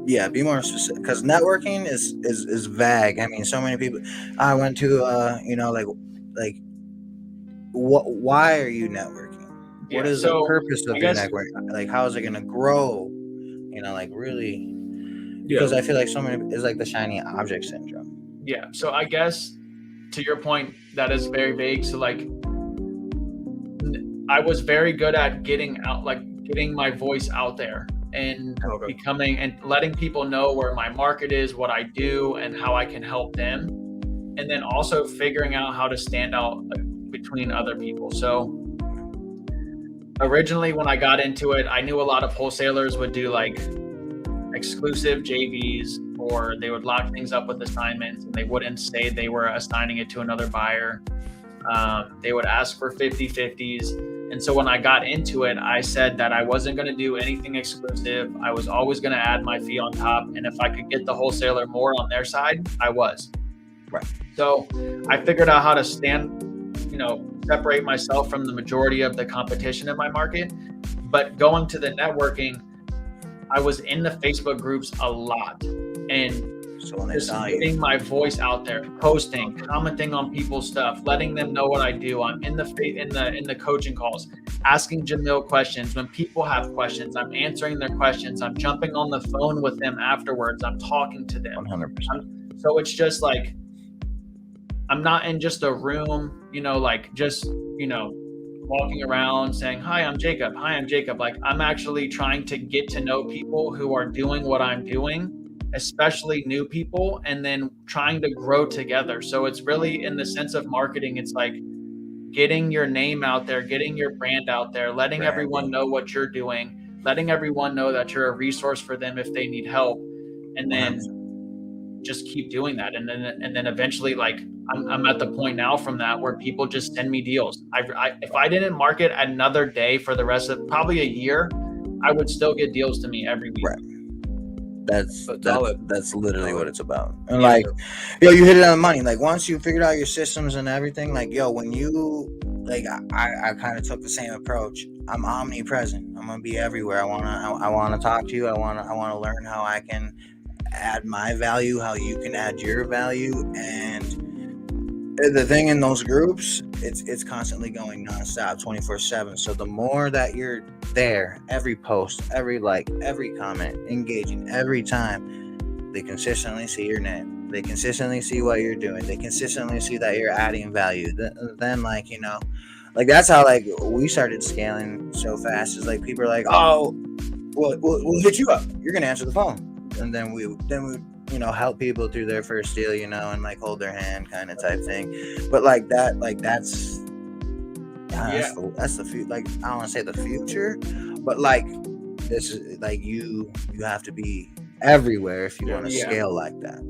be more specific, because networking is vague. I mean, so many people. I went to why are you networking? What is the purpose of your networking? Like, how is it going to grow? Really, because I feel like so many, it's like the shiny object syndrome. Yeah. So I guess to your point, that is very vague. So like, I was very good at getting my voice out there and becoming and letting people know where my market is, what I do, and how I can help them. And then also figuring out how to stand out between other people. So originally, when I got into it, I knew a lot of wholesalers would do like exclusive JVs, or they would lock things up with assignments and they wouldn't say they were assigning it to another buyer. They would ask for 50-50s. And so when I got into it, I said that I wasn't going to do anything exclusive. I was always going to add my fee on top. And if I could get the wholesaler more on their side, I was. Right. So I figured out how to separate myself from the majority of the competition in my market. But going to the networking, I was in the Facebook groups a lot, and So when they just saw you, getting my voice out there, posting, commenting on people's stuff, letting them know what I do. I'm in the coaching calls, asking Jamil questions. When people have questions, I'm answering their questions. I'm jumping on the phone with them afterwards. I'm talking to them. 100%. So it's just like, I'm not in just a room, like just, walking around saying, hi, I'm Jacob. Hi, I'm Jacob. Like, I'm actually trying to get to know people who are doing what I'm doing, especially new people, and then trying to grow together. So it's really, in the sense of marketing, it's like getting your name out there, getting your brand out there, letting everyone know what you're doing, letting everyone know that you're a resource for them if they need help, and then 100%. just keep doing that. And then eventually, like, I'm at the point now from that where people just send me deals. If I didn't market another day for the rest of probably a year, I would still get deals to me every week. Right. That's literally what it's about. And Yeah. like, you hit it on the money. Like, once you figured out your systems and everything, like, when you, like, I kind of took the same approach. I'm omnipresent. I'm gonna be everywhere. I wanna talk to you. I wanna learn how I can add my value, how you can add your value. And the thing in those groups, it's constantly going nonstop, 24/7. So the more that you're there, every post, every like, every comment, engaging every time, they consistently see your name. They consistently see what you're doing. They consistently see that you're adding value. Then like, like, that's how, like, we started scaling so fast. Is like, people are like, oh, we'll hit you up. You're gonna answer the phone. And then we help people through their first deal, and like hold their hand kind of type thing. But like that, like that's the future. Like, I don't want to say the future, but like, this is like, you have to be everywhere if you want to scale like that.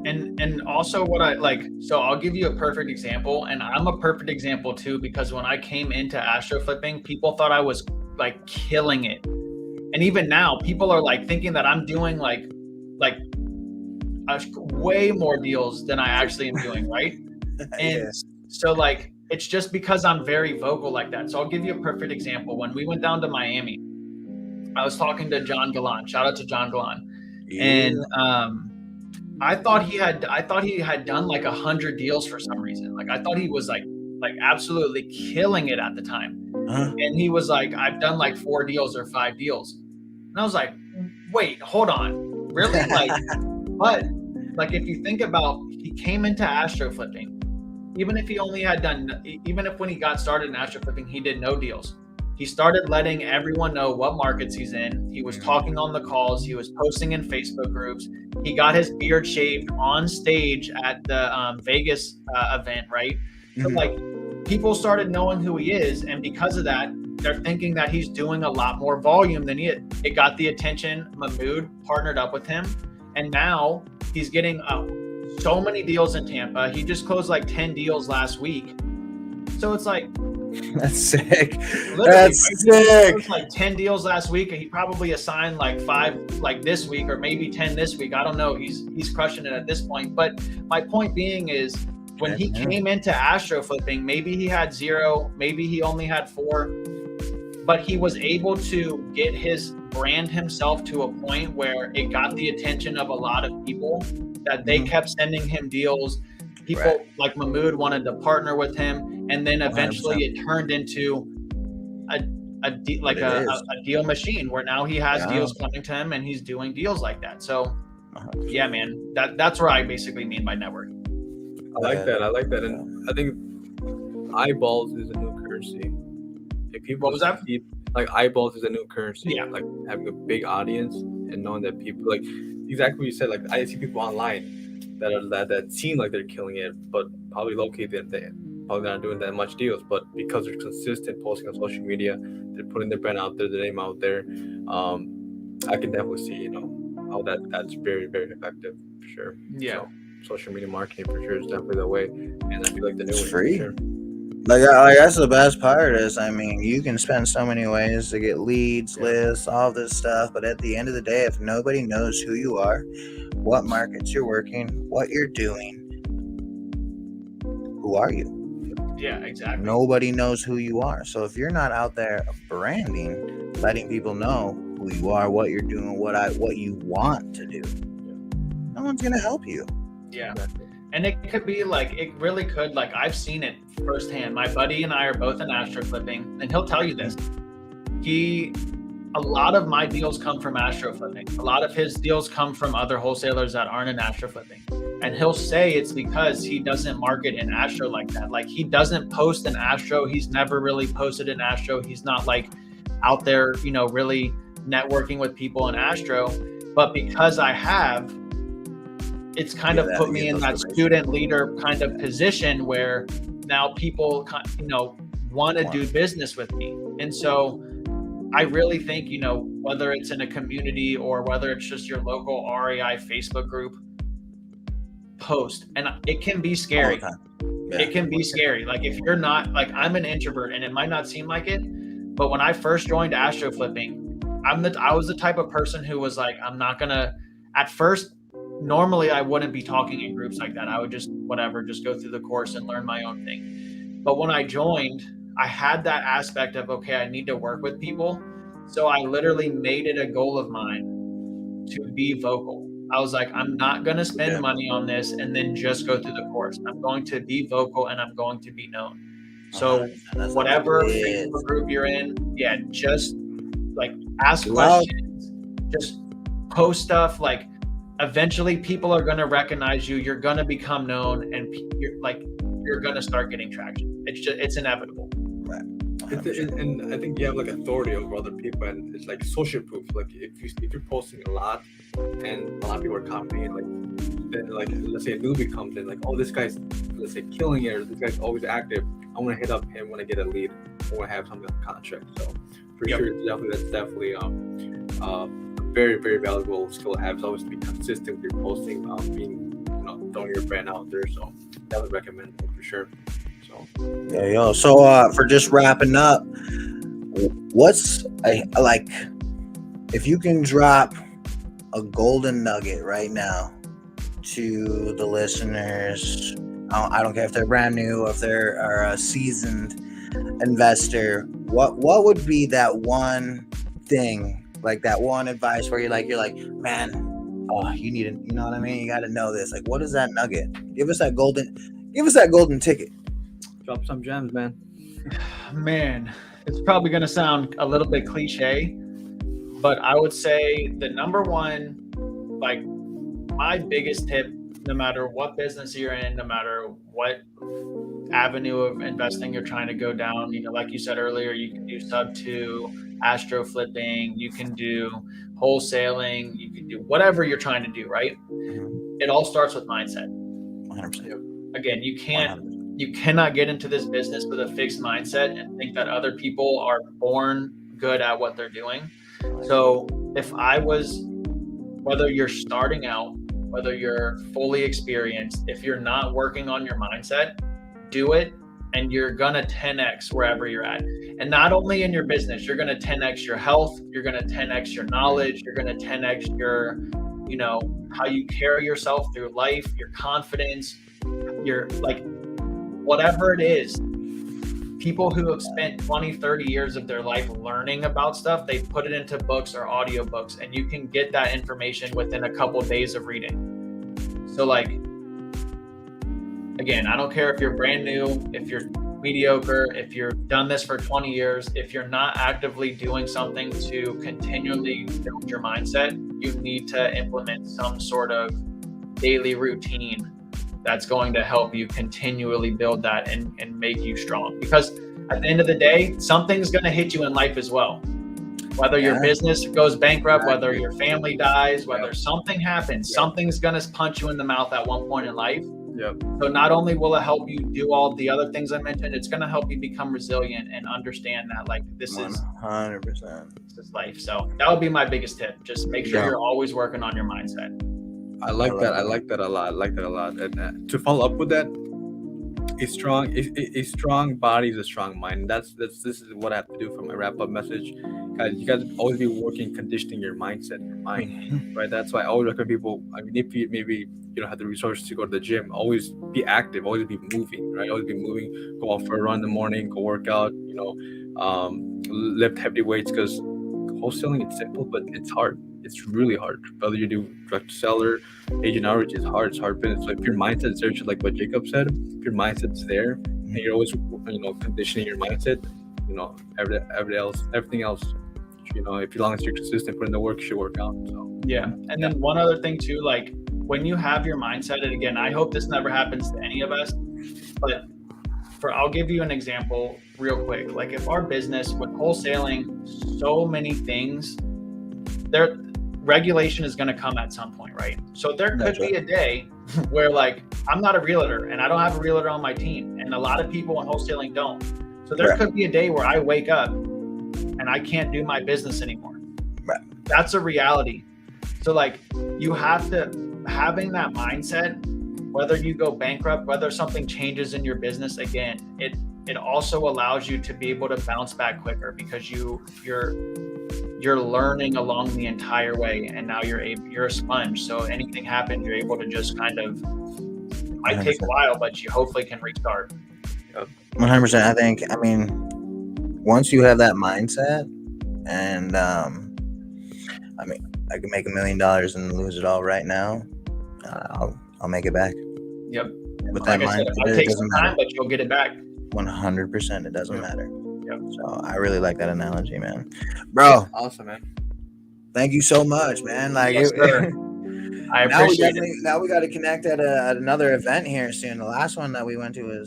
And also what I like, so I'll give you a perfect example, and I'm a perfect example too, because when I came into astro flipping, people thought I was like killing it. And even now, people are like thinking that I'm doing like way more deals than I actually am doing, right? And so like, it's just because I'm very vocal like that. So I'll give you a perfect example. When we went down to Miami, I was talking to John Galan. Shout out to John Galan. And I thought he had done like 100 deals for some reason. Like, I thought he was like absolutely killing it at the time. And he was like, I've done like 4 deals or 5 deals. And I was like, wait, hold on. Really? Like, but like, if you think about, he came into astro flipping, even if when he got started in astro flipping, he did no deals. He started letting everyone know what markets he's in. He was talking on the calls. He was posting in Facebook groups. He got his beard shaved on stage at the Vegas event, right? So like, people started knowing who he is. And because of that, they're thinking that he's doing a lot more volume than he is. It got the attention. Mahmood partnered up with him. And now he's getting so many deals in Tampa. He just closed like 10 deals last week. So it's like, that's sick. That's sick. He like 10 deals last week, and he probably assigned like 5 like this week, or maybe 10 this week. I don't know. He's crushing it at this point. But my point being is, when he came into astro flipping, maybe he had 0, maybe he only had 4, but he was able to get his brand himself to a point where it got the attention of a lot of people, that they kept sending him deals. People like Mahmood wanted to partner with him, and then eventually 100%. It turned into a deal machine, where now he has deals coming to him and he's doing deals like that. So yeah, man, that's what I basically mean by networking. I like that. And I think eyeballs is a new currency. If people, what was that? Like, eyeballs is a new currency. Yeah. Like, having a big audience and knowing that people, like, exactly what you said. Like, I see people online that seem like they're killing it, but probably located, they probably not doing that much deals. But because they're consistent posting on social media, they're putting their brand out there, their name out there. I can definitely see, how that's very, very effective for sure. Yeah. So, social media marketing for sure is definitely the way, and I feel like the new it's free. Sure. Like, that's the best part is, I mean, you can spend so many ways to get leads, lists, all this stuff, but at the end of the day, if nobody knows who you are, what markets you're working, what you're doing, who are you? Yeah, exactly. Nobody knows who you are. So if you're not out there branding, letting people know who you are, what you're doing, what you want to do, no one's gonna help you. Yeah. And it could be like, it really could, like, I've seen it firsthand. My buddy and I are both in astro flipping, and he'll tell you this. A lot of my deals come from astro flipping. A lot of his deals come from other wholesalers that aren't in astro flipping. And he'll say it's because he doesn't market in astro like that. Like, he doesn't post in astro. He's never really posted in astro. He's not like out there, you know, really networking with people in astro. But because I have, it's kind of put me in that student leader kind of position where now people, you know, want to do business with me. And so I really think, you know, whether it's in a community or whether it's just your local REI Facebook group, post. And it can be scary. It can be scary. Like, if you're not, like, I'm an introvert and it might not seem like it, but when I first joined astro flipping, I was the type of person who was like, I'm not gonna, at first, normally I wouldn't be talking in groups like that. I would just just go through the course and learn my own thing. But when I joined, I had that aspect of, okay, I need to work with people. So I literally made it a goal of mine to be vocal. I was like, I'm not going to spend money on this and then just go through the course. I'm going to be vocal and I'm going to be known. So whatever Facebook group you're in, just like ask questions, just post stuff. Like, eventually people are going to recognize you. You're going to become known, and you're going to start getting traction. It's inevitable. Right. And I think you have like authority over other people, and it's like social proof. Like, if you're posting a lot and a lot of people are copying, like, then, like, let's say a newbie comes in, like, oh, this guy's, let's say, killing it, or this guy's always active, I want to hit up him when I get a lead, I want to have something on the contract. So for sure, that's definitely very, very valuable skill to have. Is always to be consistent with your posting, being, you know, throwing your brand out there. So that would recommend it for sure. So So for just wrapping up, what's like, if you can drop a golden nugget right now to the listeners, I don't care if they're brand new or if they're a seasoned investor, what would be that one thing, like that one advice where you're like, man, you need it, you know what I mean? You got to know this. Like, what is that nugget? Give us that golden ticket. Drop some gems, man. Man, it's probably going to sound a little bit cliche, but I would say the number one, like, my biggest tip, no matter what business you're in, no matter what avenue of investing you're trying to go down, you know, like you said earlier, you can do sub 2, astro flipping, you can do wholesaling, you can do whatever you're trying to do, right? It all starts with mindset. 100%. Again, you cannot get into this business with a fixed mindset and think that other people are born good at what they're doing. So whether you're starting out, whether you're fully experienced, if you're not working on your mindset, do it, and you're gonna 10x wherever you're at. And not only in your business, you're gonna 10x your health, you're gonna 10x your knowledge, you're gonna 10x your, you know, how you carry yourself through life, your confidence, your, like, whatever it is. People who have spent 20, 30 years of their life learning about stuff, they put it into books or audiobooks, and you can get that information within a couple of days of reading. So, like, again, I don't care if you're brand new, if you're mediocre, if you've done this for 20 years, if you're not actively doing something to continually build your mindset, you need to implement some sort of daily routine that's going to help you continually build that and make you strong. Because at the end of the day, something's going to hit you in life as well. Whether your business goes bankrupt, whether your family dies, whether something happens, something's going to punch you in the mouth at one point in life. So not only will it help you do all the other things I mentioned, it's going to help you become resilient and understand that, like, this 100%. This is life. So that would be my biggest tip. Just make sure you're always working on your mindset. I like that a lot. And to follow up with that, a strong body is a strong mind. This is what I have to do for my wrap up message. Guys, you guys always be working, conditioning your mindset, your mind, right? That's why I always recommend people. I mean, if you maybe you don't have the resources to go to the gym, always be active, always be moving, right? Always be moving, go out for a run in the morning, go work out, lift heavy weights, because wholesaling, it's simple, but it's hard. It's really hard. Whether you do direct to seller, agent outreach, is hard. It's hard business. So if your mindset's there, just like what Jacob said, if your mindset's there and you're always, conditioning your mindset, everything else, if as long as you're consistent, put in the work, you should work out. So yeah. And then one other thing too, like when you have your mindset, and again, I hope this never happens to any of us, but I'll give you an example real quick. Like if our business with wholesaling, so many things, regulation is going to come at some point, right? So there could be a day where like I'm not a realtor and I don't have a realtor on my team, and a lot of people in wholesaling don't. So there could be a day where I wake up and I can't do my business anymore. Right. That's a reality. So like you have to, having that mindset, whether you go bankrupt, whether something changes in your business, again, it also allows you to be able to bounce back quicker, because you're learning along the entire way, and now you're a sponge. So anything happens, you're able to just kind of, it might take a while, but you hopefully can restart. 100%. I mean, once you have that mindset, and I can make $1 million and lose it all right now, I'll make it back. Yep. With like that I said, mindset, it might take some time, but you'll get it back. 100%. It doesn't matter. Yep. So I really like that analogy, man. Bro, awesome, man. Thank you so much, man. Like, yes, sir. I appreciate it. Now we got to connect at another event here soon. The last one that we went to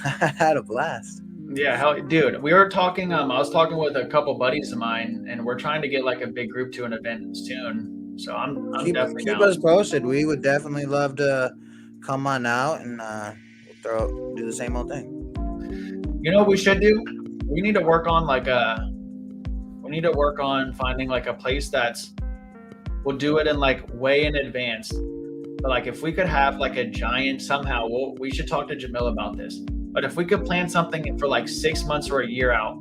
I had a blast. Yeah, hell, dude. We were talking. I was talking with a couple buddies of mine, and we're trying to get like a big group to an event soon. So I'm definitely keep down. us posted. We would definitely love to come on out and do the same old thing. You know what we should do? We need to work on finding like a place we'll do it in like way in advance. But like if we could have like a giant, somehow we should talk to Jamil about this. But if we could plan something for like 6 months or a year out,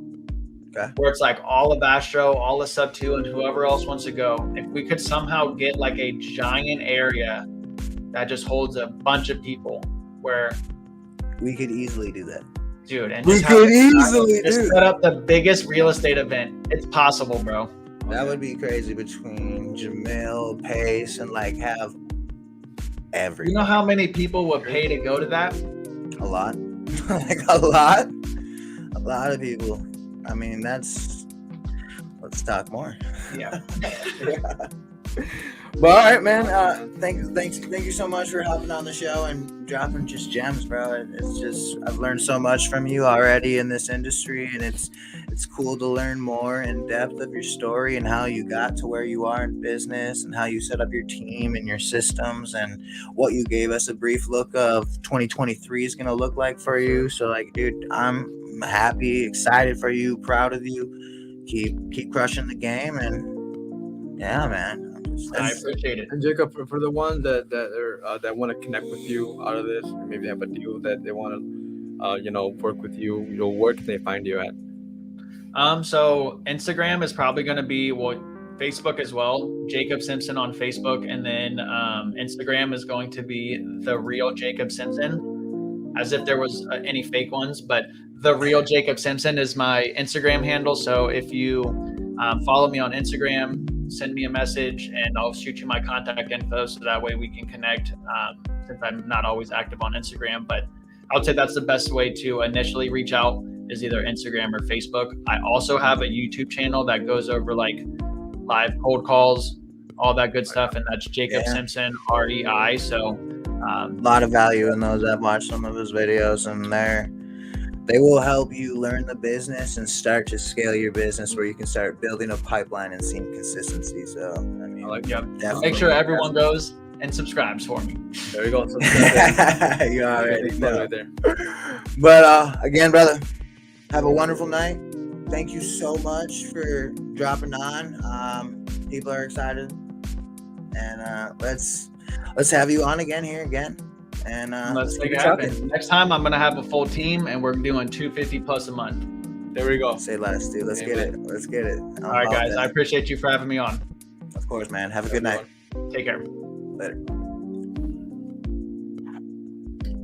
okay, where it's like all of Astro, all of Sub 2, and whoever else wants to go, if we could somehow get like a giant area that just holds a bunch of people, where we could easily do that. Dude, and just set up the biggest real estate event. It's possible, bro. That would be crazy, between Jamil, Pace, and like have everyone. You know how many people would pay to go to that? A lot. Like a lot of people. I mean, let's talk more. Yeah. But all right, man. Thank you so much for hopping on the show and dropping just gems, bro. It's just, I've learned so much from you already in this industry, and it's cool to learn more in depth of your story and how you got to where you are in business, and how you set up your team and your systems, and what you gave us a brief look of 2023 is gonna look like for you. So like, dude, I'm happy, excited for you, proud of you. Keep crushing the game, and yeah, man. I appreciate it. And Jacob, for the ones that want to connect with you out of this, or maybe have a deal that they want to, work with you, where can they find you at? So Instagram is probably going to be, Facebook as well, Jacob Simpson on Facebook, and then Instagram is going to be The Real Jacob Simpson, as if there was any fake ones, but The Real Jacob Simpson is my Instagram handle. So if you follow me on Instagram, send me a message and I'll shoot you my contact info, so that way we can connect, since I'm not always active on Instagram. But I would say that's the best way to initially reach out, is either Instagram or Facebook. I also have a YouTube channel that goes over like live cold calls, all that good stuff, and that's Jacob Simpson REI. So a lot of value in those. I've watched some of his videos, and they will help you learn the business and start to scale your business, where you can start building a pipeline and seeing consistency. So, I mean, make sure everyone goes and subscribes for me. There you go. You already know. Right there. But again, brother, have a wonderful night. Thank you so much for dropping on. People are excited, and let's have you on again. And let's make it happen. Next time, I'm gonna have a full team, and we're doing $250 plus a month. There we go. Say less, dude. Let's get it. All right, guys. I appreciate you for having me on. Of course, man. Have a good night. Take care. Later.